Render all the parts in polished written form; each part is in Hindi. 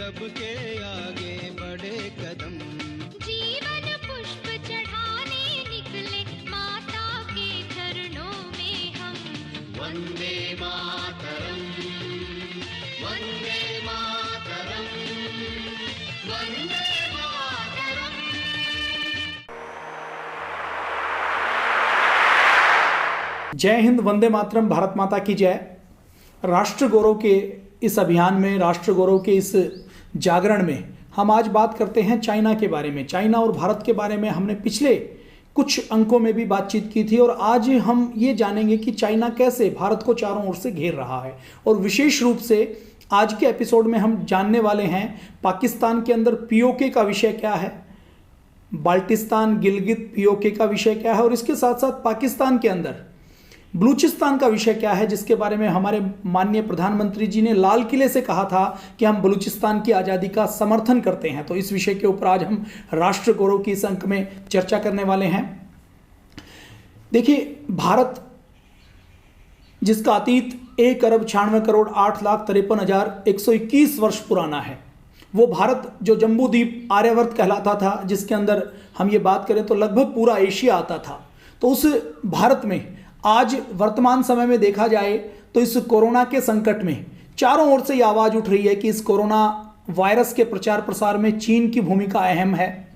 सबके आगे बढ़े कदम। जीवन पुष्प चढ़ाने निकले माता के चरणों में हम। वंदे मातरम, वंदे मातरम, वंदे मातरम। जय हिंद, वंदे मातरम, भारत माता की जय। राष्ट्र गौरव के इस अभियान में, राष्ट्र गौरव के इस जागरण में हम आज बात करते हैं चाइना के बारे में। चाइना और भारत के बारे में हमने पिछले कुछ अंकों में भी बातचीत की थी और आज हम ये जानेंगे कि चाइना कैसे भारत को चारों ओर से घेर रहा है। और विशेष रूप से आज के एपिसोड में हम जानने वाले हैं पाकिस्तान के अंदर पीओके का विषय क्या है, बाल्टिस्तान गिलगित पीओके का विषय क्या है और इसके साथ साथ पाकिस्तान के अंदर बलूचिस्तान का विषय क्या है, जिसके बारे में हमारे माननीय प्रधानमंत्री जी ने लाल किले से कहा था कि हम बलूचिस्तान की आज़ादी का समर्थन करते हैं। तो इस विषय के ऊपर आज हम राष्ट्र गौरव की इस अंक में चर्चा करने वाले हैं। देखिए, भारत जिसका अतीत 1,96,08,53,121 वर्ष पुराना है, वो भारत जो जम्बूद्वीप आर्यवर्त कहलाता था, जिसके अंदर हम ये बात करें तो लगभग पूरा एशिया आता था। तो उस भारत में आज वर्तमान समय में देखा जाए तो इस कोरोना के संकट में चारों ओर से ये आवाज उठ रही है कि इस कोरोना वायरस के प्रचार प्रसार में चीन की भूमिका अहम है।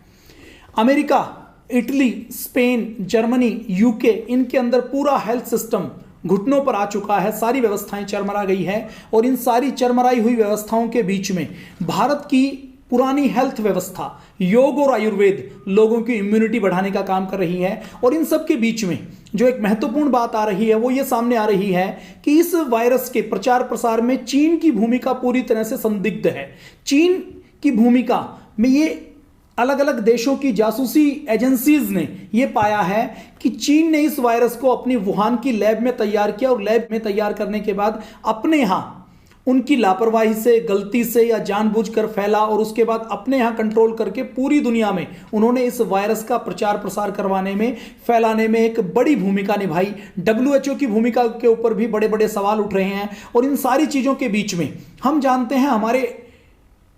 America, Italy, Spain, Germany, UK, इनके अंदर पूरा हेल्थ सिस्टम घुटनों पर आ चुका है, सारी व्यवस्थाएं चरमरा गई है और इन सारी चरमराई हुई व्यवस्थाओं के बीच में भारत की पुरानी हेल्थ व्यवस्था, योग और आयुर्वेद लोगों की इम्यूनिटी बढ़ाने का काम कर रही है। और इन सब के बीच में जो एक महत्वपूर्ण बात आ रही है वो ये सामने आ रही है कि इस वायरस के प्रचार प्रसार में चीन की भूमिका पूरी तरह से संदिग्ध है। चीन की भूमिका में ये अलग अलग देशों की जासूसी एजेंसीज ने यह पाया है कि चीन ने इस वायरस को अपनी वुहान की लैब में तैयार किया और लैब में तैयार करने के बाद अपने यहां उनकी लापरवाही से, गलती से या जानबूझकर फैला और उसके बाद अपने यहां कंट्रोल करके पूरी दुनिया में उन्होंने इस वायरस का प्रचार प्रसार करवाने में, फैलाने में एक बड़ी भूमिका निभाई। WHO की भूमिका के ऊपर भी बड़े बड़े सवाल उठ रहे हैं। और इन सारी चीजों के बीच में हम जानते हैं हमारे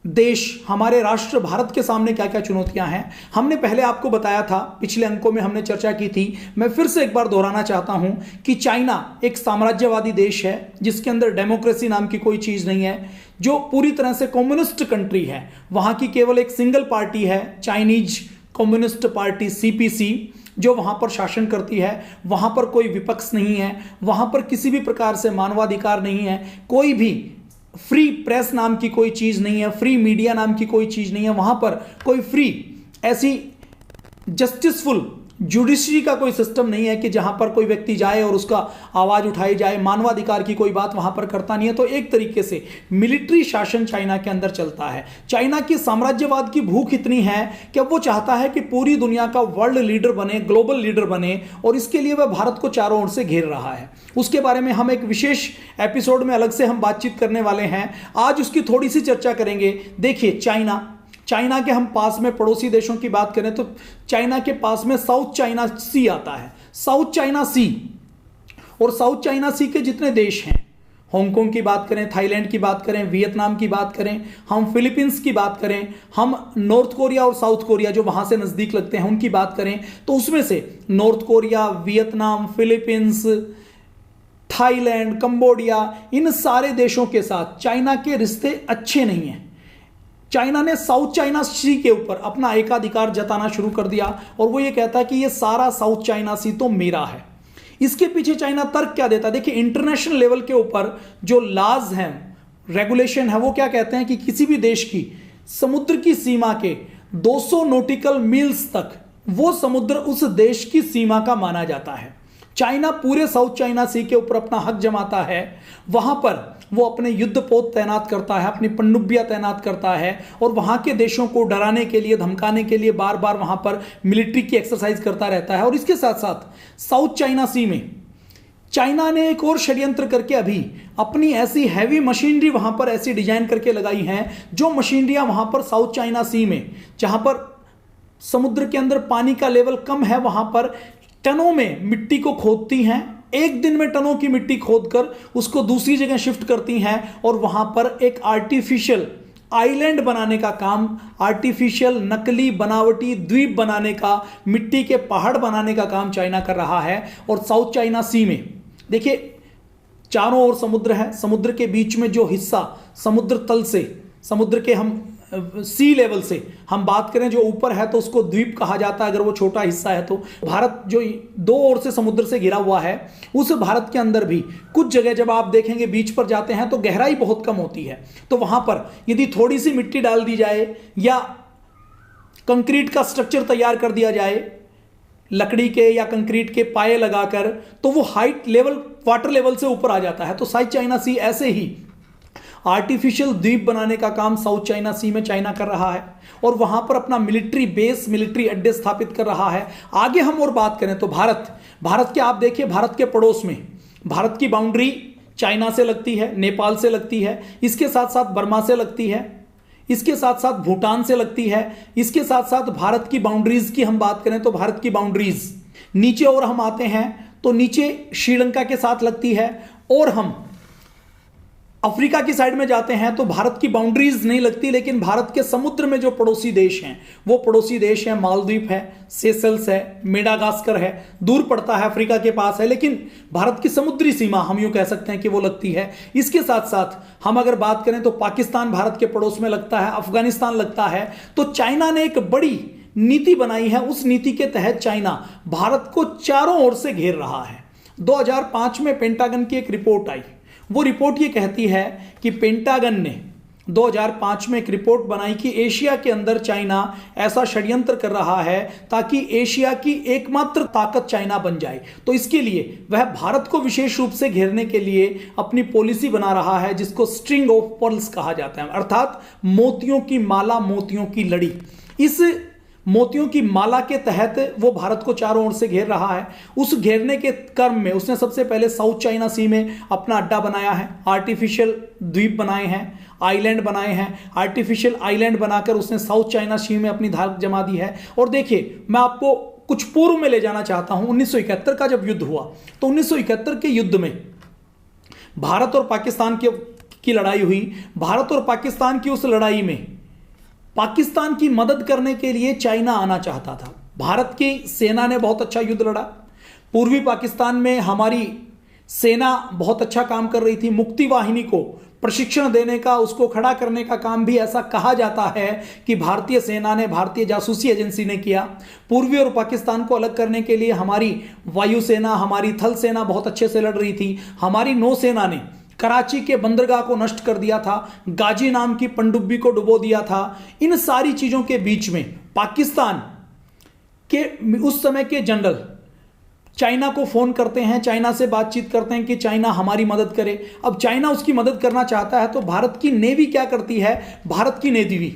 देश, हमारे राष्ट्र भारत के सामने क्या क्या चुनौतियां हैं। हमने पहले आपको बताया था, पिछले अंकों में हमने चर्चा की थी, मैं फिर से एक बार दोहराना चाहता हूं कि चाइना एक साम्राज्यवादी देश है जिसके अंदर डेमोक्रेसी नाम की कोई चीज नहीं है, जो पूरी तरह से कम्युनिस्ट कंट्री है। वहां की केवल एक सिंगल पार्टी है, चाइनीज कम्युनिस्ट पार्टी CPC, जो वहां पर शासन करती है। वहां पर कोई विपक्ष नहीं है, वहां पर किसी भी प्रकार से मानवाधिकार नहीं है, कोई भी फ्री प्रेस नाम की कोई चीज नहीं है, फ्री मीडिया नाम की कोई चीज नहीं है, वहां पर कोई फ्री ऐसी जस्टिसफुल जुडिशरी का कोई सिस्टम नहीं है कि जहां पर कोई व्यक्ति जाए और उसका आवाज उठाई जाए। मानवाधिकार की कोई बात वहां पर करता नहीं है। तो एक तरीके से मिलिट्री शासन चाइना के अंदर चलता है। चाइना की साम्राज्यवाद की भूख इतनी है कि अब वो चाहता है कि पूरी दुनिया का वर्ल्ड लीडर बने, ग्लोबल लीडर बने, और इसके लिए वह भारत को चारों ओर से घेर रहा है। उसके बारे में हम एक विशेष एपिसोड में अलग से हम बातचीत करने वाले हैं। आज उसकी थोड़ी सी चर्चा करेंगे। देखिए, चाइना के हम पास में पड़ोसी देशों की बात करें तो चाइना के पास में साउथ चाइना सी आता है। साउथ चाइना सी और साउथ चाइना सी के जितने देश हैं, हांगकांग की बात करें, थाईलैंड की बात करें, वियतनाम की बात करें, हम फिलीपींस की बात करें, हम नॉर्थ कोरिया और साउथ कोरिया जो वहां से नजदीक लगते हैं उनकी बात करें, तो उसमें से North Korea, Vietnam, Philippines, Thailand, Cambodia, इन सारे देशों के साथ चाइना के रिश्ते अच्छे नहीं हैं। चाइना ने साउथ चाइना सी के ऊपर अपना एकाधिकार जताना शुरू कर दिया और वो ये कहता है कि ये सारा साउथ चाइना सी तो मेरा है। इसके पीछे चाइना तर्क क्या देता है? देखिए, इंटरनेशनल लेवल के ऊपर जो लॉज हैं, रेगुलेशन है, वो क्या कहते हैं कि किसी भी देश की समुद्र की सीमा के 200 नॉटिकल मील्स तक वो समुद्र उस देश की सीमा का माना जाता है। चाइना पूरे साउथ चाइना सी के ऊपर अपना हक जमाता है। वहां पर वो अपने युद्धपोत तैनात करता है, अपनी पनडुब्बियां तैनात करता है और वहां के देशों को डराने के लिए, धमकाने के लिए बार बार वहां पर मिलिट्री की एक्सरसाइज करता रहता है। और इसके साथ साथ साउथ चाइना सी में चाइना ने एक और षड्यंत्र करके अभी अपनी ऐसी हैवी मशीनरी वहां पर ऐसी डिजाइन करके लगाई हैं, जो मशीनरियां वहां पर साउथ चाइना सी में, जहां पर समुद्र के अंदर पानी का लेवल कम है, वहां पर टनों में मिट्टी को खोदती हैं। एक दिन में टनों की मिट्टी खोदकर उसको दूसरी जगह शिफ्ट करती हैं और वहां पर एक आर्टिफिशियल आइलैंड बनाने का काम, आर्टिफिशियल नकली बनावटी द्वीप बनाने का, मिट्टी के पहाड़ बनाने का काम चाइना कर रहा है। और साउथ चाइना सी में देखिए चारों ओर समुद्र है, समुद्र के बीच में जो हिस्सा समुद्र तल से, समुद्र के हम सी लेवल से हम बात करें जो ऊपर है तो उसको द्वीप कहा जाता है अगर वो छोटा हिस्सा है तो। भारत जो दो ओर से समुद्र से घिरा हुआ है, उस भारत के अंदर भी कुछ जगह जब आप देखेंगे बीच पर जाते हैं तो गहराई बहुत कम होती है, तो वहां पर यदि थोड़ी सी मिट्टी डाल दी जाए या कंक्रीट का स्ट्रक्चर तैयार कर दिया जाए लकड़ी के या कंक्रीट के पाए लगाकर, तो वो हाइट लेवल वाटर लेवल से ऊपर आ जाता है। तो साउथ चाइना सी ऐसे ही आर्टिफिशियल द्वीप बनाने का काम साउथ चाइना सी में चाइना कर रहा है और वहां पर अपना मिलिट्री बेस, मिलिट्री अड्डे स्थापित कर रहा है। आगे हम और बात करें तो भारत के आप देखिए, भारत के पड़ोस में भारत की बाउंड्री चाइना से लगती है, नेपाल से लगती है, इसके साथ साथ बर्मा से लगती है, इसके साथ साथ भूटान से लगती है, इसके साथ साथ भारत की बाउंड्रीज की हम बात करें तो भारत की बाउंड्रीज नीचे और हम आते हैं तो नीचे श्रीलंका के साथ लगती है, और हम अफ्रीका की साइड में जाते हैं तो भारत की बाउंड्रीज नहीं लगती, लेकिन भारत के समुद्र में जो पड़ोसी देश हैं वो पड़ोसी देश हैं, मालदीव है, सेशल्स है, मेडागास्कर है, दूर पड़ता है, अफ्रीका के पास है, लेकिन भारत की समुद्री सीमा हम यूं कह सकते हैं कि वो लगती है। इसके साथ साथ हम अगर बात करें तो पाकिस्तान भारत के पड़ोस में लगता है, अफगानिस्तान लगता है। तो चाइना ने एक बड़ी नीति बनाई है, उस नीति के तहत चाइना भारत को चारों ओर से घेर रहा है। 2005 में पेंटागन की एक रिपोर्ट आई, वो रिपोर्ट ये कहती है कि पेंटागन ने 2005 में एक रिपोर्ट बनाई कि एशिया के अंदर चाइना ऐसा षड्यंत्र कर रहा है ताकि एशिया की एकमात्र ताकत चाइना बन जाए। तो इसके लिए वह भारत को विशेष रूप से घेरने के लिए अपनी पॉलिसी बना रहा है जिसको स्ट्रिंग ऑफ पर्ल्स कहा जाता है, अर्थात मोतियों की माला, मोतियों की लड़ी। इस मोतियों की माला के तहत वो भारत को चारों ओर से घेर रहा है। उस घेरने के क्रम में उसने सबसे पहले साउथ चाइना सी में अपना अड्डा बनाया है, आर्टिफिशियल द्वीप बनाए हैं, आइलैंड बनाए हैं, आर्टिफिशियल आइलैंड बनाकर उसने साउथ चाइना सी में अपनी धाक जमा दी है। और देखिए मैं आपको कुछ पूर्व में ले जाना चाहता हूं। 1971 का जब युद्ध हुआ तो 1971 के युद्ध में भारत और पाकिस्तान की लड़ाई हुई। भारत और पाकिस्तान की उस लड़ाई में पाकिस्तान की मदद करने के लिए चाइना आना चाहता था। भारत की सेना ने बहुत अच्छा युद्ध लड़ा, पूर्वी पाकिस्तान में हमारी सेना बहुत अच्छा काम कर रही थी। मुक्ति वाहिनी को प्रशिक्षण देने का, उसको खड़ा करने का काम भी ऐसा कहा जाता है कि भारतीय सेना ने, भारतीय जासूसी एजेंसी ने किया। पूर्वी और पाकिस्तान को अलग करने के लिए हमारी वायुसेना, हमारी थल सेना बहुत अच्छे से लड़ रही थी। हमारी नौसेना ने कराची के बंदरगाह को नष्ट कर दिया था, गाजी नाम की पनडुब्बी को डुबो दिया था। इन सारी चीजों के बीच में पाकिस्तान के उस समय के जनरल चाइना को फोन करते हैं, चाइना से बातचीत करते हैं कि चाइना हमारी मदद करे। अब चाइना उसकी मदद करना चाहता है तो भारत की नेवी क्या करती है, भारत की नेवी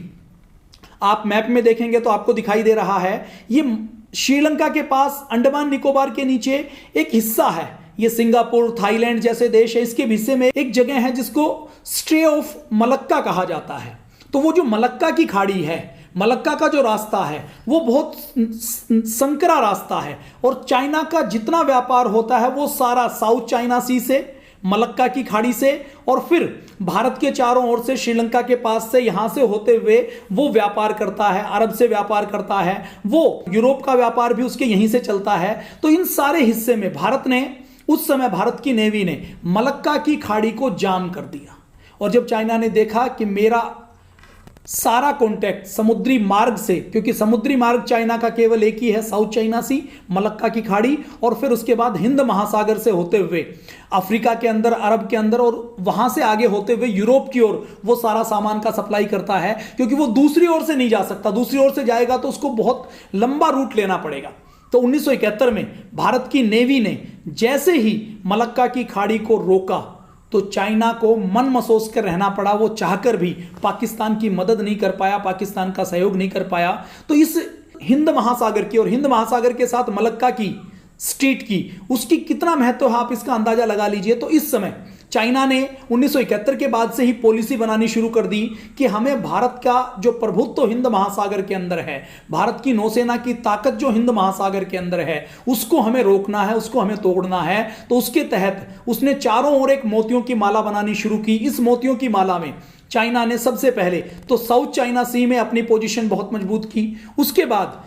आप मैप में देखेंगे तो आपको दिखाई दे रहा है, ये श्रीलंका के पास अंडमान निकोबार के नीचे एक हिस्सा है। ये सिंगापुर, थाईलैंड जैसे देश है, इसके हिस्से में एक जगह है जिसको स्ट्रे ऑफ मलक्का कहा जाता है। तो वो जो मलक्का की खाड़ी है, मलक्का का जो रास्ता है वो बहुत संकरा रास्ता है और चाइना का जितना व्यापार होता है वो सारा साउथ चाइना सी से, मलक्का की खाड़ी से और फिर भारत के चारों ओर से श्रीलंका के पास से, यहां से होते हुए वो व्यापार करता है, अरब से व्यापार करता है, वो यूरोप का व्यापार भी उसके यहीं से चलता है। तो इन सारे हिस्से में भारत ने, उस समय भारत की नेवी ने मलक्का की खाड़ी को जाम कर दिया। और जब चाइना ने देखा कि मेरा सारा कॉन्टैक्ट समुद्री मार्ग से, क्योंकि समुद्री मार्ग चाइना का केवल एक ही है, साउथ चाइना सी, मलक्का की खाड़ी और फिर उसके बाद हिंद महासागर से होते हुए अफ्रीका के अंदर, अरब के अंदर और वहां से आगे होते हुए यूरोप की ओर वो सारा सामान का सप्लाई करता है, क्योंकि वो दूसरी ओर से नहीं जा सकता। दूसरी ओर से जाएगा तो उसको बहुत लंबा रूट लेना पड़ेगा। तो 1971 में भारत की नेवी ने जैसे ही मलक्का की खाड़ी को रोका तो चाइना को मन मसोस कर रहना पड़ा। वो चाहकर भी पाकिस्तान की मदद नहीं कर पाया, पाकिस्तान का सहयोग नहीं कर पाया। तो इस हिंद महासागर की और हिंद महासागर के साथ मलक्का की स्ट्रीट की, उसकी कितना महत्व है आप इसका अंदाजा लगा लीजिए। तो इस समय चाइना ने 1971 के बाद से ही पॉलिसी बनानी शुरू कर दी कि हमें भारत का जो प्रभुत्व हिंद महासागर के अंदर है, भारत की नौसेना की ताकत जो हिंद महासागर के अंदर है, उसको हमें रोकना है, उसको हमें तोड़ना है। तो उसके तहत उसने चारों ओर एक मोतियों की माला बनानी शुरू की। इस मोतियों की माला में चाइना ने सबसे पहले तो साउथ चाइना सी में अपनी पोजीशन बहुत मजबूत की। उसके बाद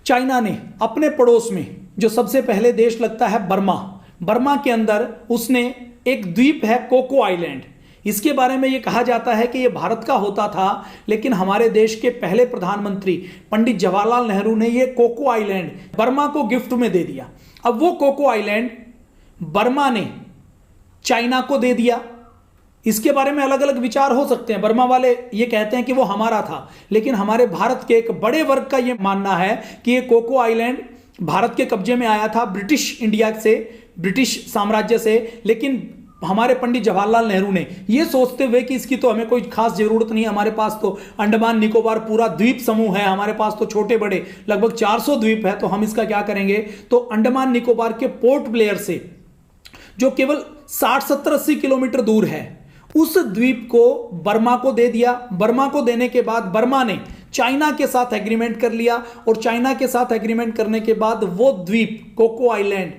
चाइना ने अपने पड़ोस में जो सबसे पहले देश लगता है बर्मा, बर्मा के अंदर उसने एक द्वीप है कोको आइलैंड। इसके बारे में यह कहा जाता है कि यह भारत का होता था, लेकिन हमारे देश के पहले प्रधानमंत्री पंडित जवाहरलाल नेहरू ने यह कोको आइलैंड बर्मा को गिफ्ट में दे दिया। अब वो कोको आइलैंड बर्मा ने चाइना को दे दिया। इसके बारे में अलग अलग विचार हो सकते हैं। बर्मा वाले ये कहते हैं कि वो हमारा था, लेकिन हमारे भारत के एक बड़े वर्ग का ये मानना है कि ये कोको आइलैंड भारत के कब्जे में आया था ब्रिटिश इंडिया से, ब्रिटिश साम्राज्य से। लेकिन हमारे पंडित जवाहरलाल नेहरू ने ये सोचते हुए कि इसकी तो हमें कोई खास जरूरत नहीं है, हमारे पास तो अंडमान निकोबार पूरा द्वीप समूह है, हमारे पास तो छोटे बड़े लगभग 400 द्वीप है, तो हम इसका क्या करेंगे। तो अंडमान निकोबार के पोर्ट ब्लेयर से जो केवल 60-70-80 किलोमीटर दूर है, उस द्वीप को बर्मा को दे दिया। बर्मा को देने के बाद बर्मा ने चाइना के साथ एग्रीमेंट कर लिया, और चाइना के साथ एग्रीमेंट करने के बाद वो द्वीप कोको आइलैंड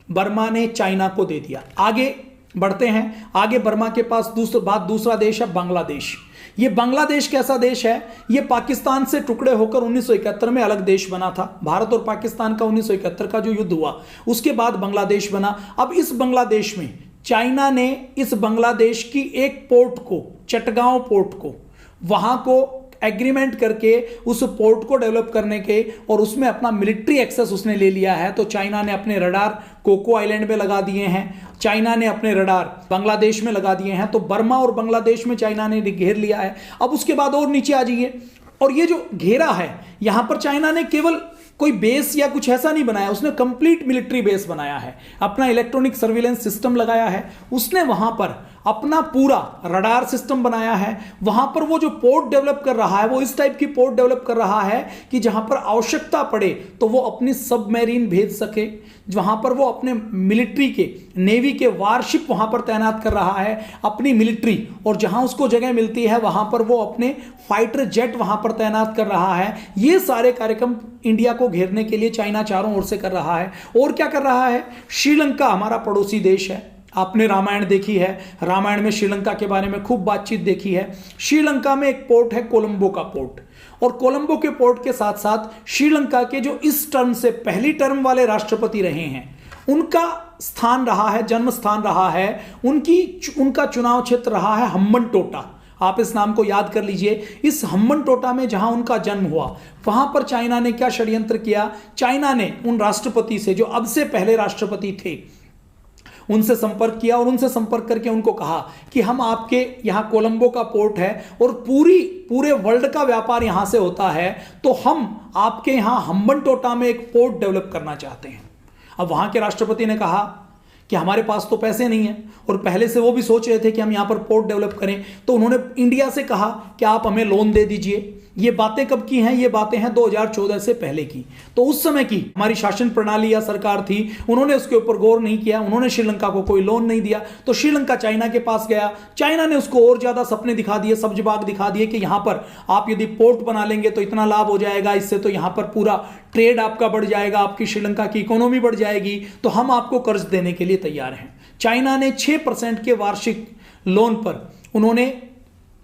बर्मा ने चाइना को दे दिया। आगे बढ़ते हैं। आगे बर्मा के पास दूसरा देश है बांग्लादेश। ये बांग्लादेश कैसा देश है? ये पाकिस्तान से टुकड़े होकर 1971 में अलग देश बना था। भारत और पाकिस्तान का 1971 का जो युद्ध हुआ, उसके बाद बांग्लादेश बना। अब इस बांग्लादेश में चाइना ने इस बांग्लादेश की एक पोर्ट को, चटगांव पोर्ट को, वहां को एग्रीमेंट करके उस पोर्ट को डेवलप करने के, और उसमें अपना मिलिट्री एक्सेस उसने ले लिया है। तो चाइना ने अपने रडार कोको आइलैंड में लगा दिए हैं, चाइना ने अपने रडार बांग्लादेश में लगा दिए हैं। तो बर्मा और बांग्लादेश में चाइना ने घेर लिया है। अब उसके बाद और नीचे आ जाइए, और ये जो घेरा है, यहां पर चाइना ने केवल कोई बेस या कुछ ऐसा नहीं बनाया, उसने कंप्लीट मिलिट्री बेस बनाया है, अपना इलेक्ट्रॉनिक सर्विलेंस सिस्टम लगाया है, उसने वहां पर अपना पूरा रडार सिस्टम बनाया है। वहां पर वो जो पोर्ट डेवलप कर रहा है, वो इस टाइप की पोर्ट डेवलप कर रहा है कि जहां पर आवश्यकता पड़े तो वो अपनी सबमरीन भेज सके, वहां पर वो अपने मिलिट्री के, नेवी के वारशिप वहां पर तैनात कर रहा है, अपनी मिलिट्री, और जहां उसको जगह मिलती है वहां पर वो अपने फाइटर जेट वहां पर तैनात कर रहा है। ये सारे कार्यक्रम इंडिया को घेरने के लिए चाइना चारों ओर से कर रहा है। और क्या कर रहा है? श्रीलंका हमारा पड़ोसी देश है। आपने रामायण देखी है, रामायण में श्रीलंका के बारे में खूब बातचीत देखी है। श्रीलंका में एक पोर्ट है कोलंबो का पोर्ट, और कोलंबो के पोर्ट के साथ साथ श्रीलंका के जो इस टर्म से पहली टर्म वाले राष्ट्रपति रहे हैं, उनका स्थान रहा है, जन्म स्थान रहा है, उनका चुनाव क्षेत्र रहा है हम्बनटोटा। आप इस नाम को याद कर लीजिए। इस हम्बनटोटा में जहां उनका जन्म हुआ, वहां पर चाइना ने क्या षड्यंत्र किया? चाइना ने उन राष्ट्रपति से, जो अब से पहले राष्ट्रपति थे, उनसे संपर्क किया, और उनसे संपर्क करके उनको कहा कि हम आपके यहाँ कोलंबो का पोर्ट है और पूरे वर्ल्ड का व्यापार यहाँ से होता है, तो हम आपके यहाँ हम्बनटोटा में एक पोर्ट डेवलप करना चाहते हैं। अब वहाँ के राष्ट्रपति ने कहा कि हमारे पास तो पैसे नहीं है, और पहले से वो भी सोच रहे थे कि हम यहाँ पर पोर्ट डेवलप करें। तो उन्होंने इंडिया से कहा कि आप हमें लोन दे दीजिए। ये बातें कब की हैं? ये बातें हैं 2014 से पहले की। तो उस समय की हमारी शासन प्रणाली या सरकार थी, उन्होंने उसके ऊपर गौर नहीं किया, उन्होंने श्रीलंका को कोई लोन नहीं दिया। तो श्रीलंका चाइना के पास गया, चाइना ने उसको और ज्यादा सपने दिखा दिए, सब्ज बाग दिखा दिए कि यहाँ पर आप यदि पोर्ट बना लेंगे तो इतना लाभ हो जाएगा, इससे तो यहाँ पर पूरा ट्रेड आपका बढ़ जाएगा, आपकी श्रीलंका की इकोनॉमी बढ़ जाएगी, तो हम आपको कर्ज देने के लिए तैयार हैं। चाइना ने 6% के वार्षिक लोन पर उन्होंने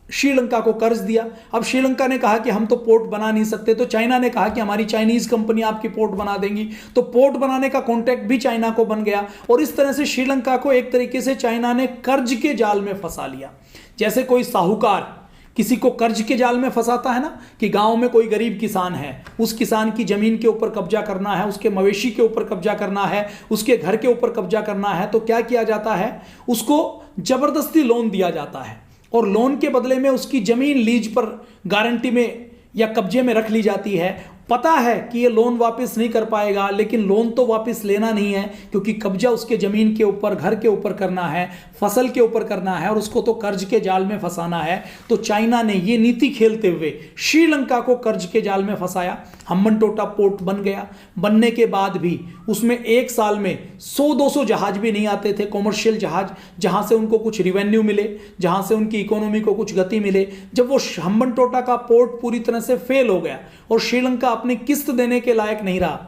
श्रीलंका को कर्ज दिया। अब श्रीलंका ने कहा कि हम तो पोर्ट बना नहीं सकते, तो चाइना ने कहा कि हमारी चाइनीज कंपनी आपकी पोर्ट बना देंगी। तो पोर्ट बनाने का कॉन्ट्रैक्ट भी चाइना को बन गया, और इस तरह से श्रीलंका को एक तरीके से चाइना ने कर्ज के जाल में फंसा लिया। जैसे कोई साहूकार किसी को कर्ज के जाल में फंसाता है ना, कि गांव में कोई गरीब किसान है, उस किसान की जमीन के ऊपर कब्जा करना है, उसके मवेशी के ऊपर कब्जा करना है, उसके घर के ऊपर कब्जा करना है, तो क्या किया जाता है? उसको जबरदस्ती लोन दिया जाता है, और लोन के बदले में उसकी जमीन लीज पर गारंटी में या कब्जे में रख ली जाती है। पता है कि ये लोन वापस नहीं कर पाएगा, लेकिन लोन तो वापस लेना नहीं है, क्योंकि कब्जा उसके जमीन के ऊपर, घर के ऊपर करना है, फसल के ऊपर करना है, और उसको तो कर्ज के जाल में फंसाना है। तो चाइना ने ये नीति खेलते हुए श्रीलंका को कर्ज के जाल में फंसाया। हम्बनटोटा पोर्ट बन गया। बनने के बाद भी उसमें एक साल में 100-200 जहाज भी नहीं आते थे, कॉमर्शियल जहाज, जहां से उनको कुछ रिवेन्यू मिले, जहां से उनकी इकोनॉमी को कुछ गति मिले। जब वो हम्बनटोटा का पोर्ट पूरी तरह से फेल हो गया और श्रीलंका अपनी किस्त देने के लायक नहीं रहा,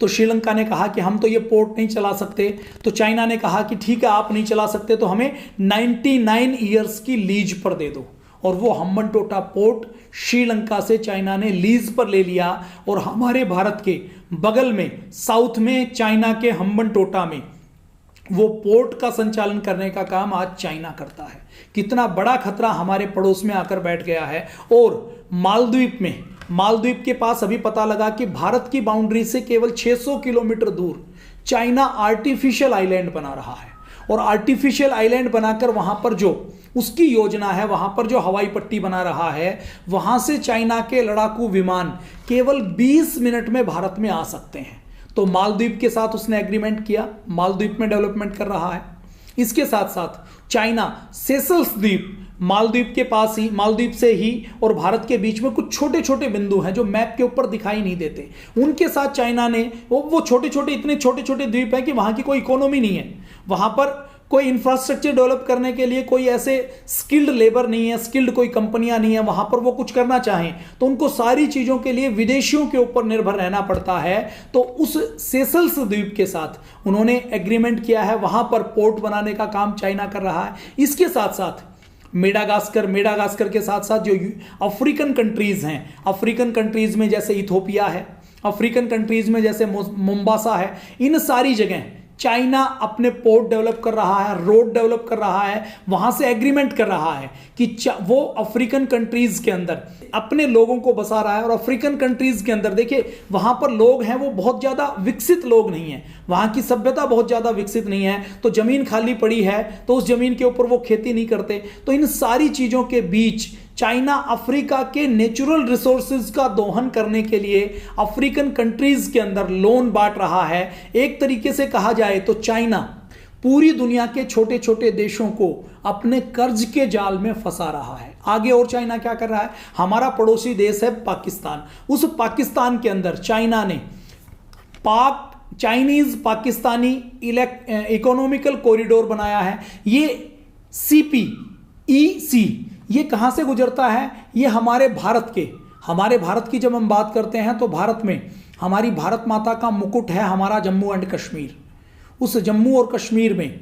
तो श्रीलंका ने कहा कि हम तो ये पोर्ट नहीं चला सकते। तो चाइना ने कहा कि ठीक है, आप नहीं चला सकते तो हमें 99 ईयर्स की लीज पर दे दो। और वो हम्बनटोटा पोर्ट श्रीलंका से चाइना ने लीज पर ले लिया। और हमारे भारत के बगल में साउथ में चाइना के हम्बनटोटा में वो पोर्ट का संचालन करने का काम आज चाइना करता है। कितना बड़ा खतरा हमारे पड़ोस में आकर बैठ गया है। और मालदीव के पास अभी पता लगा कि भारत की बाउंड्री से केवल 600 किलोमीटर दूर चाइना आर्टिफिशियल आइलैंड बना रहा है। और आर्टिफिशियल आइलैंड बनाकर वहां पर जो उसकी योजना है, वहां पर जो हवाई पट्टी बना रहा है, वहां से चाइना के लड़ाकू विमान केवल 20 मिनट में भारत में आ सकते हैं। तो मालदीव के साथ उसने एग्रीमेंट किया, मालदीव में डेवलपमेंट कर रहा है। इसके साथ साथ चाइना सेशल्स द्वीप, मालदीव के पास ही, मालदीव से ही और भारत के बीच में कुछ छोटे छोटे बिंदु हैं जो मैप के ऊपर दिखाई नहीं देते, उनके साथ चाइना ने वो छोटे छोटे, इतने छोटे छोटे द्वीप हैं कि वहां की कोई इकोनॉमी नहीं है, वहां पर कोई इंफ्रास्ट्रक्चर डेवलप करने के लिए कोई ऐसे स्किल्ड लेबर नहीं है, स्किल्ड कोई कंपनियां नहीं है, वहां पर वो कुछ करना चाहें तो उनको सारी चीजों के लिए विदेशियों के ऊपर निर्भर रहना पड़ता है। तो उस सेशल्स द्वीप के साथ उन्होंने एग्रीमेंट किया है, वहां पर पोर्ट बनाने का काम चाइना कर रहा है। इसके साथ साथ मेडागास्कर के साथ साथ जो अफ्रीकन कंट्रीज हैं, अफ्रीकन कंट्रीज में जैसे इथोपिया है, अफ्रीकन कंट्रीज में जैसे मोम्बासा है, इन सारी जगह चाइना अपने पोर्ट डेवलप कर रहा है, रोड डेवलप कर रहा है, वहां से एग्रीमेंट कर रहा है कि वो अफ्रीकन कंट्रीज के अंदर अपने लोगों को बसा रहा है। और अफ्रीकन कंट्रीज के अंदर देखिए, वहां पर लोग हैं वो बहुत ज्यादा विकसित लोग नहीं है, वहां की सभ्यता बहुत ज्यादा विकसित नहीं है, तो जमीन खाली पड़ी है तो उस जमीन के ऊपर वो खेती नहीं करते। तो इन सारी चीजों के बीच चाइना अफ्रीका के नेचुरल रिसोर्सेज का दोहन करने के लिए अफ्रीकन कंट्रीज के अंदर लोन बांट रहा है। एक तरीके से कहा जाए तो चाइना पूरी दुनिया के छोटे छोटे देशों को अपने कर्ज के जाल में फंसा रहा है। आगे और चाइना क्या कर रहा है, हमारा पड़ोसी देश है पाकिस्तान, उस पाकिस्तान के अंदर चाइना ने चाइनीज पाकिस्तानी इकोनॉमिकल कॉरिडोर बनाया है। ये CPEC ये कहां से गुजरता है, ये हमारे भारत की जब हम बात करते हैं तो भारत में हमारी भारत माता का मुकुट है हमारा जम्मू एंड कश्मीर। उस जम्मू और कश्मीर में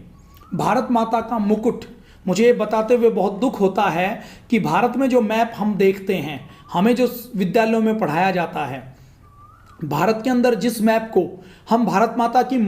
भारत माता का मुकुट, मुझे ये बताते हुए बहुत दुख होता है कि भारत में जो मैप हम देखते हैं, हमें जो विद्यालयों में पढ़ाया जाता है, भारत के अंदर जिस मैप को हम भारत माता की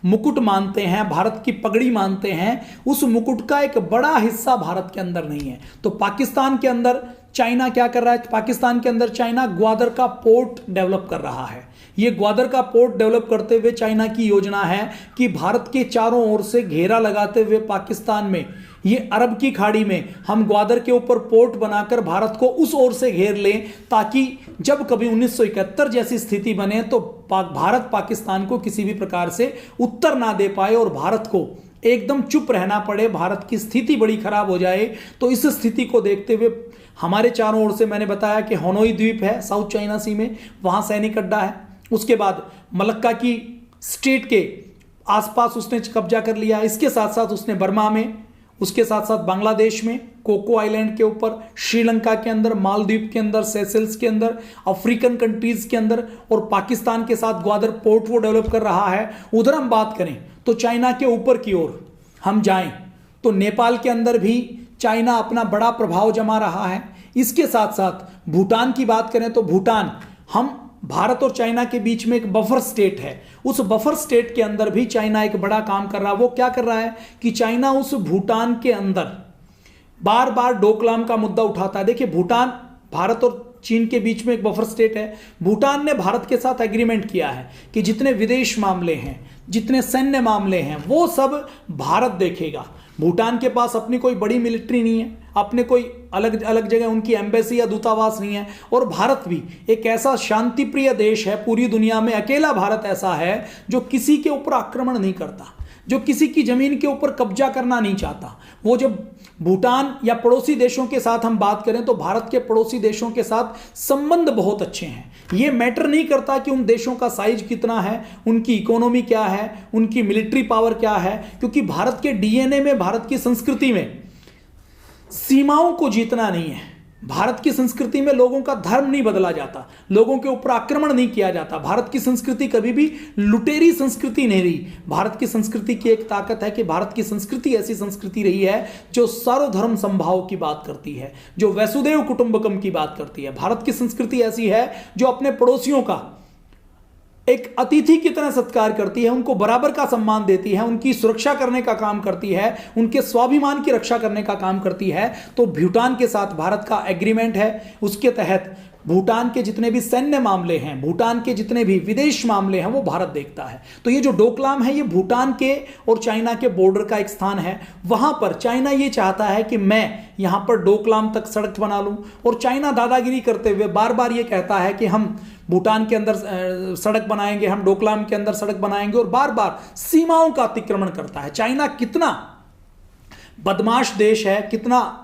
मुकुट मानते हैं, भारत की पगड़ी मानते हैं, उस मुकुट का एक बड़ा हिस्सा भारत के अंदर नहीं है। तो पाकिस्तान के अंदर चाइना क्या कर रहा है, पाकिस्तान के अंदर चाइना ग्वादर का पोर्ट डेवलप कर रहा है। ये ग्वादर का पोर्ट डेवलप करते हुए चाइना की योजना है कि भारत के चारों ओर से घेरा लगाते हुए पाकिस्तान में, ये अरब की खाड़ी में हम ग्वादर के ऊपर पोर्ट बनाकर भारत को उस ओर से घेर लें, ताकि जब कभी 1971 जैसी स्थिति बने तो भारत पाकिस्तान को किसी भी प्रकार से उत्तर ना दे पाए और भारत को एकदम चुप रहना पड़े, भारत की स्थिति बड़ी खराब हो जाए। तो इस स्थिति को देखते हुए हमारे चारों ओर से, मैंने बताया कि हनोई द्वीप है साउथ चाइना सी में, वहां सैनिक अड्डा है। उसके बाद मलक्का की स्ट्रेट के आसपास उसने कब्जा कर लिया। इसके साथ साथ उसने बर्मा में, उसके साथ साथ बांग्लादेश में, कोको आइलैंड के ऊपर, श्रीलंका के अंदर, मालदीव के अंदर, सेशल्स के अंदर, अफ्रीकन कंट्रीज के अंदर और पाकिस्तान के साथ ग्वादर पोर्ट वो डेवलप कर रहा है। उधर हम बात करें तो चाइना के ऊपर की ओर हम जाएं तो नेपाल के अंदर भी चाइना अपना बड़ा प्रभाव जमा रहा है। इसके साथ साथ भूटान की बात करें तो भूटान, हम भारत और चाइना के बीच में एक बफर स्टेट है, उस बफर स्टेट के अंदर भी चाइना एक बड़ा काम कर रहा है। वो क्या कर रहा है कि चाइना उस भूटान के अंदर बार बार डोकलाम का मुद्दा उठाता है। देखिए, भूटान भारत और चीन के बीच में एक बफर स्टेट है। भूटान ने भारत के साथ एग्रीमेंट किया है कि जितने विदेश मामले हैं, जितने सैन्य मामले हैं, वो सब भारत देखेगा। भूटान के पास अपनी कोई बड़ी मिलिट्री नहीं है, अपने कोई अलग अलग जगह उनकी एम्बेसी या दूतावास नहीं है। और भारत भी एक ऐसा शांति प्रिय देश है, पूरी दुनिया में अकेला भारत ऐसा है जो किसी के ऊपर आक्रमण नहीं करता, जो किसी की जमीन के ऊपर कब्जा करना नहीं चाहता। वो जब भूटान या पड़ोसी देशों के साथ हम बात करें तो भारत के पड़ोसी देशों के साथ संबंध बहुत अच्छे हैं। ये मैटर नहीं करता कि उन देशों का साइज कितना है, उनकी इकोनॉमी क्या है, उनकी मिलिट्री पावर क्या है, क्योंकि भारत के डीएनए में, भारत की संस्कृति में सीमाओं को जीतना नहीं है। भारत की संस्कृति में लोगों का धर्म नहीं बदला जाता, लोगों के ऊपर आक्रमण नहीं किया जाता। भारत की संस्कृति कभी भी लुटेरी संस्कृति नहीं रही। भारत की संस्कृति की एक ताकत है कि भारत की संस्कृति ऐसी संस्कृति रही है जो सर्वधर्म समभाव की बात करती है, जो वसुदेव कुटुंबकम की बात करती है। भारत की संस्कृति ऐसी है जो अपने पड़ोसियों का एक अतिथि की तरह सत्कार करती है, उनको बराबर का सम्मान देती है, उनकी सुरक्षा करने का काम करती है, उनके स्वाभिमान की रक्षा करने का काम करती है। तो भूटान के साथ भारत का एग्रीमेंट है, उसके तहत भूटान के जितने भी सैन्य मामले हैं, भूटान के जितने भी विदेश मामले हैं, वो भारत देखता है। तो ये जो डोकलाम है, ये भूटान के और चाइना के बॉर्डर का एक स्थान है। वहां पर चाइना ये चाहता है कि मैं यहां पर डोकलाम तक सड़क बना लूं, और चाइना दादागिरी करते हुए बार बार ये कहता है कि हम भूटान के अंदर सड़क बनाएंगे, हम डोकलाम के अंदर सड़क बनाएंगे, और बार बार सीमाओं का अतिक्रमण करता है। चाइना कितना बदमाश देश है, कितना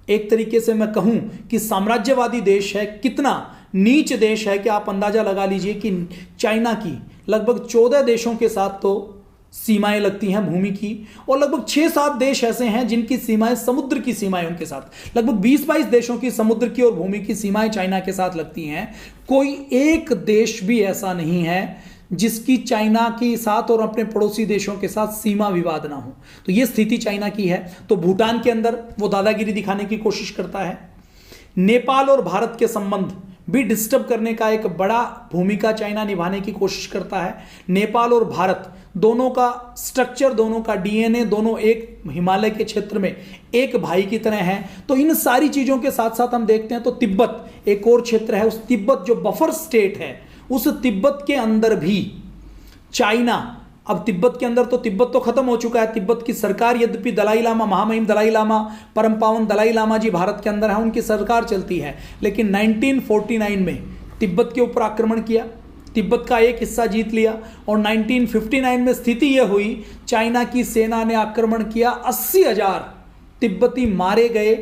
एक तरीके से मैं कहूं कि साम्राज्यवादी देश है, कितना नीच देश है कि आप अंदाजा लगा लीजिए कि चाइना की लगभग 14 देशों के साथ तो सीमाएं लगती हैं भूमि की, और लगभग 6-7 देश ऐसे हैं जिनकी सीमाएं समुद्र की सीमाएं उनके साथ, लगभग 20-22 देशों की समुद्र की और भूमि की सीमाएं चाइना के साथ लगती हैं। कोई एक देश भी ऐसा नहीं है जिसकी चाइना के साथ और अपने पड़ोसी देशों के साथ सीमा विवाद ना हो। तो ये स्थिति चाइना की है। तो भूटान के अंदर वो दादागिरी दिखाने की कोशिश करता है। नेपाल और भारत के संबंध भी डिस्टर्ब करने का एक बड़ा भूमिका चाइना निभाने की कोशिश करता है। नेपाल और भारत दोनों का स्ट्रक्चर, दोनों का डीएनए, दोनों एक हिमालय के क्षेत्र में एक भाई की तरह हैं। तो इन सारी चीजों के साथ साथ हम देखते हैं तो तिब्बत एक और क्षेत्र है। उस तिब्बत जो बफर स्टेट है, उस तिब्बत के अंदर भी चाइना, अब तिब्बत के अंदर तो तिब्बत तो खत्म हो चुका है, तिब्बत की सरकार, यद्यपि दलाई लामा, महामहिम दलाई लामा, परम पावन दलाई लामा जी भारत के अंदर है, उनकी सरकार चलती है। लेकिन 1949 में तिब्बत के ऊपर आक्रमण किया, तिब्बत का एक हिस्सा जीत लिया, और 1959 में स्थिति यह हुई, चाइना की सेना ने आक्रमण किया, 80,000 तिब्बती मारे गए,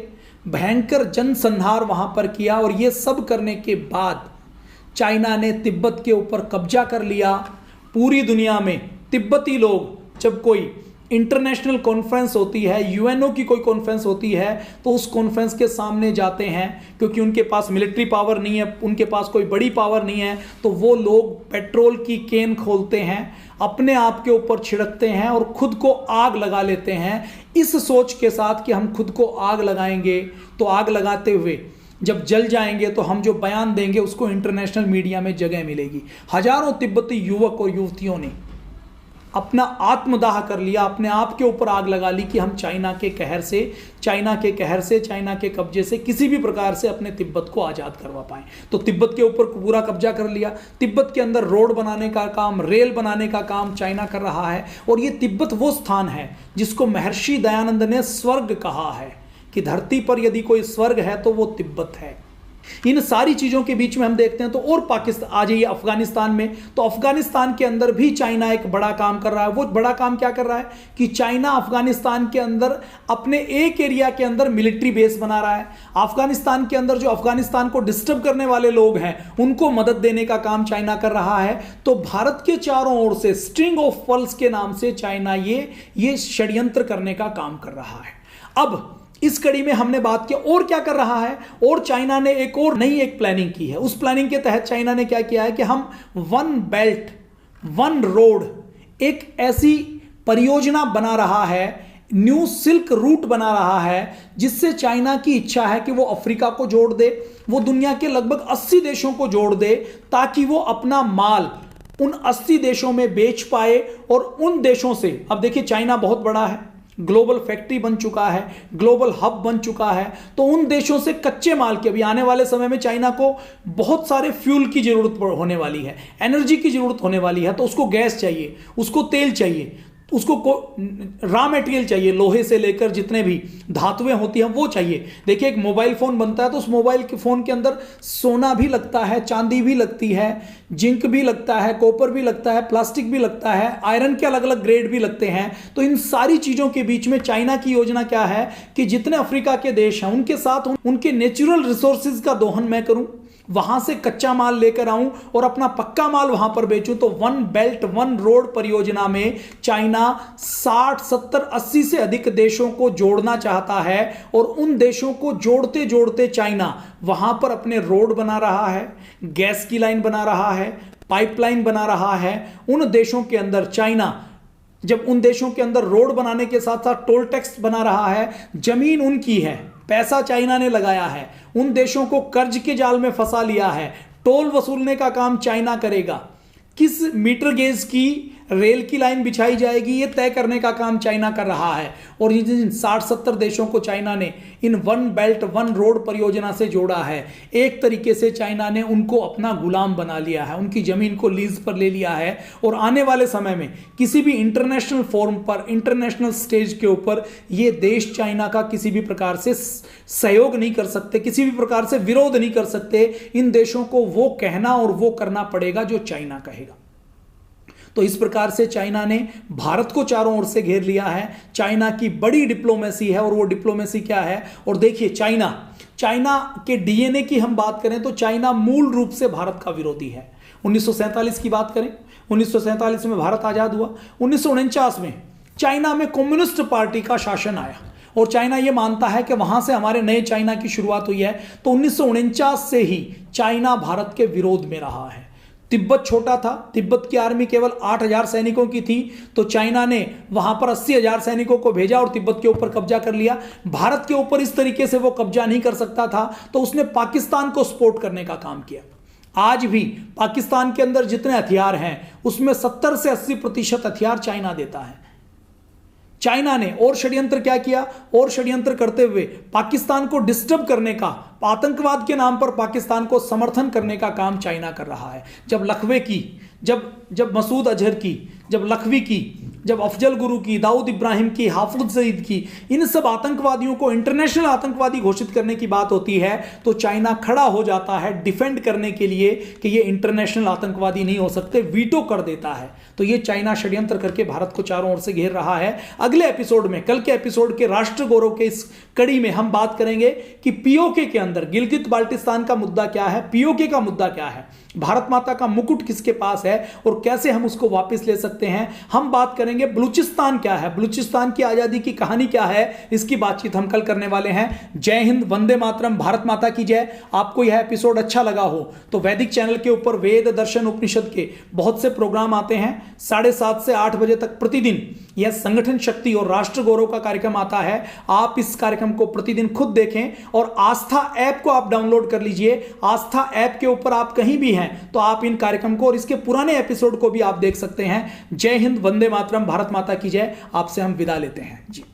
भयंकर जनसंहार वहां पर किया। और यह सब करने के बाद चाइना ने तिब्बत के ऊपर कब्जा कर लिया। पूरी दुनिया में तिब्बती लोग, जब कोई इंटरनेशनल कॉन्फ्रेंस होती है, यूएनओ की कोई कॉन्फ्रेंस होती है, तो उस कॉन्फ्रेंस के सामने जाते हैं, क्योंकि उनके पास मिलिट्री पावर नहीं है, उनके पास कोई बड़ी पावर नहीं है, तो वो लोग पेट्रोल की केन खोलते हैं, अपने आप के ऊपर छिड़कते हैं और खुद को आग लगा लेते हैं, इस सोच के साथ कि हम खुद को आग लगाएंगे, तो आग लगाते हुए जब जल जाएंगे तो हम जो बयान देंगे उसको इंटरनेशनल मीडिया में जगह मिलेगी। हजारों तिब्बती युवक और युवतियों ने अपना आत्मदाह कर लिया, अपने आप के ऊपर आग लगा ली कि हम चाइना के कहर से, चाइना के कब्जे से किसी भी प्रकार से अपने तिब्बत को आज़ाद करवा पाएं। तो तिब्बत के ऊपर पूरा कब्जा कर लिया। तिब्बत के अंदर रोड बनाने का काम, रेल बनाने का काम चाइना कर रहा है। और ये तिब्बत वो स्थान है जिसको महर्षि दयानंद ने स्वर्ग कहा है, कि धरती पर यदि कोई स्वर्ग है तो वो तिब्बत है। इन सारी चीजों के बीच में हम देखते हैं तो और पाकिस्तान, आ जाइए अफगानिस्तान में, तो अफगानिस्तान के अंदर भी चाइना एक बड़ा काम कर रहा है। वो बड़ा काम क्या कर रहा है कि चाइना अफगानिस्तान के अंदर अपने एक एरिया के अंदर मिलिट्री बेस बना रहा है। अफगानिस्तान के अंदर जो अफगानिस्तान को डिस्टर्ब करने वाले लोग हैं उनको मदद देने का काम चाइना कर रहा है। तो भारत के चारों ओर से स्ट्रिंग ऑफ पर्ल्स के नाम से चाइना ये षड्यंत्र करने का काम कर रहा है। अब इस कड़ी में हमने बात की और क्या कर रहा है, और चाइना ने एक और नई प्लानिंग की है। उस प्लानिंग के तहत चाइना ने क्या किया है कि हम वन बेल्ट वन रोड, एक ऐसी परियोजना बना रहा है, न्यू सिल्क रूट बना रहा है, जिससे चाइना की इच्छा है कि वो अफ्रीका को जोड़ दे, वो दुनिया के लगभग 80 देशों को जोड़ दे, ताकि वो अपना माल उन 80 देशों में बेच पाए। और उन देशों से, अब देखिए चाइना बहुत बड़ा है, ग्लोबल फैक्ट्री बन चुका है, ग्लोबल हब बन चुका है, तो उन देशों से कच्चे माल के, अभी आने वाले समय में चाइना को बहुत सारे फ्यूल की जरूरत होने वाली है, एनर्जी की जरूरत होने वाली है। तो उसको गैस चाहिए, उसको तेल चाहिए, उसको रॉ मटेरियल चाहिए, लोहे से लेकर जितने भी धातुएं होती हैं वो चाहिए। देखिए एक मोबाइल फोन बनता है तो उस मोबाइल के फोन के अंदर सोना भी लगता है, चांदी भी लगती है, जिंक भी लगता है, कॉपर भी लगता है, प्लास्टिक भी लगता है, आयरन के अलग अलग ग्रेड भी लगते हैं। तो इन सारी चीजों के बीच में चाइना की योजना क्या है कि जितने अफ्रीका के देश हैं उनके साथ उनके नेचुरल रिसोर्सेज का दोहन मैं करूं, वहां से कच्चा माल लेकर आऊं और अपना पक्का माल वहां पर बेचूं। तो वन बेल्ट वन रोड परियोजना में चाइना चाइना 60, 70, 80 से अधिक देशों को जोड़ना चाहता है और उन देशों को जोड़ते जोड़ते चाइना वहां पर अपने रोड बना रहा है, गैस की लाइन बना रहा है, पाइपलाइन बना रहा है। उन देशों के अंदर चाइना जब उन देशों के अंदर रोड बनाने के साथ साथ टोल टैक्स बना रहा है, जमीन उनकी है, पैसा चाइना ने लगाया है, उन देशों को कर्ज के जाल में फंसा लिया है, टोल वसूलने का काम चाइना करेगा, किस मीटर गेज की रेल की लाइन बिछाई जाएगी ये तय करने का काम चाइना कर रहा है। और ये जिन 60-70 देशों को चाइना ने in one belt one road परियोजना से जोड़ा है, एक तरीके से चाइना ने उनको अपना गुलाम बना लिया है, उनकी जमीन को लीज पर ले लिया है। और आने वाले समय में किसी भी इंटरनेशनल फोरम पर, इंटरनेशनल स्टेज के ऊपर ये देश चाइना का किसी भी प्रकार से सहयोग नहीं कर सकते, किसी भी प्रकार से विरोध नहीं कर सकते। इन देशों को वो कहना और वो करना पड़ेगा जो चाइना कहेगा। तो इस प्रकार से चाइना ने भारत को चारों ओर से घेर लिया है। चाइना की बड़ी डिप्लोमेसी है और वो डिप्लोमेसी क्या है। और देखिए चाइना के डीएनए की हम बात करें तो चाइना मूल रूप से भारत का विरोधी है। 1947 की बात करें, 1947 में भारत आजाद हुआ, 1949 में चाइना में कम्युनिस्ट पार्टी का शासन आया और चाइना यह मानता है कि वहां से हमारे नए चाइना की शुरुआत हुई है। तो 1949 से ही चाइना भारत के विरोध में रहा है। तिब्बत छोटा था, तिब्बत की आर्मी केवल 8,000 सैनिकों की थी, तो चाइना ने वहां पर 80,000 सैनिकों को भेजा और तिब्बत के ऊपर कब्जा कर लिया। भारत के ऊपर इस तरीके से वो कब्जा नहीं कर सकता था, तो उसने पाकिस्तान को सपोर्ट करने का काम किया। आज भी पाकिस्तान के अंदर जितने हथियार हैं उसमें 70 से 80% हथियार चाइना देता है। चाइना ने और षड्यंत्र क्या किया, और षड्यंत्र करते हुए पाकिस्तान को डिस्टर्ब करने का, आतंकवाद के नाम पर पाकिस्तान को समर्थन करने का काम चाइना कर रहा है। जब लखवे की, जब मसूद अजहर की, जब लखवी की, जब अफजल गुरु की, दाऊद इब्राहिम की, हाफिज सईद की, इन सब आतंकवादियों को इंटरनेशनल आतंकवादी घोषित करने की बात होती है तो चाइना खड़ा हो जाता है डिफेंड करने के लिए कि ये इंटरनेशनल आतंकवादी नहीं हो सकते, वीटो कर देता है। तो ये चाइना षड्यंत्र करके भारत को चारों ओर से घेर रहा है। अगले एपिसोड में, कल के एपिसोड के राष्ट्र गौरव के इस कड़ी में हम बात करेंगे कि पीओके के अंदर गिलगित बाल्टिस्तान का मुद्दा क्या है, पीओके का मुद्दा क्या है, भारत माता का मुकुट किसके पास है और कैसे हम उसको वापस ले सकते हैं। हम बात करेंगे बलूचिस्तान क्या है, बलूचिस्तान की आजादी की कहानी क्या है, इसकी बातचीत हम कल करने वाले हैं। जय हिंद, वंदे मातरम, भारत माता की जय। आपको यह एपिसोड अच्छा लगा हो तो वैदिक चैनल के ऊपर वेद, दर्शन, उपनिषद के बहुत से प्रोग्राम आते हैं। 7:30 से 8 बजे तक प्रतिदिन यह संगठन शक्ति और राष्ट्र गौरव का कार्यक्रम आता है। आप इस कार्यक्रम को प्रतिदिन खुद देखें और आस्था ऐप को आप डाउनलोड कर लीजिए। आस्था ऐप के ऊपर आप कहीं भी हैं तो आप इन कार्यक्रम को और इसके पुराने एपिसोड को भी आप देख सकते हैं। जय हिंद, वंदे मातरम, भारत माता की जय। आपसे हम विदा लेते हैं जी।